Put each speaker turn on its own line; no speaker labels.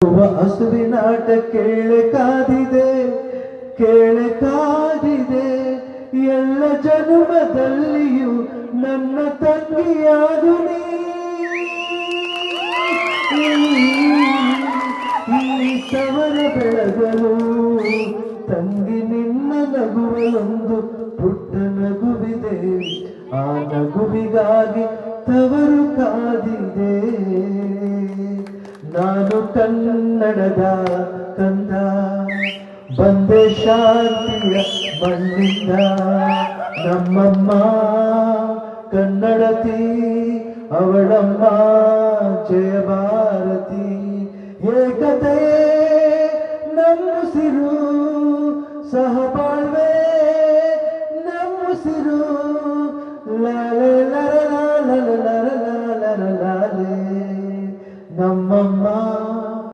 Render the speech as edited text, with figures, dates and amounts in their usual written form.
ಹಸುವಿನಾಟ ಕೇಳೆ ಕಾದಿದೆ ಎಲ್ಲ ಜನ್ಮದಲ್ಲಿಯೂ ನನ್ನ ತಂಗಿಯಾದು ಈ ತವರ ಬೆಳಗಲು ತಂಗಿ ನಿನ್ನ ನಗುವಲೊಂದು ಪುಟ್ಟ ನಗುವಿದೆ ಆ ನಗುವಿಗಾಗಿ ತವರು ಕಾದಿದೆ ನಾನು ಕನ್ನಡದ ಕಂದ ಬಂದೆ ಶಾಂತಿಯ ಮಣ್ಣಿಂದ ನಮ್ಮಮ್ಮ ಕನ್ನಡತಿ ಅವಳಮ್ಮ ಜಯ ಭಾರತಿ ಏಕತೆ ನಮ್ಮುಸಿರು ಸಹಬಾಳ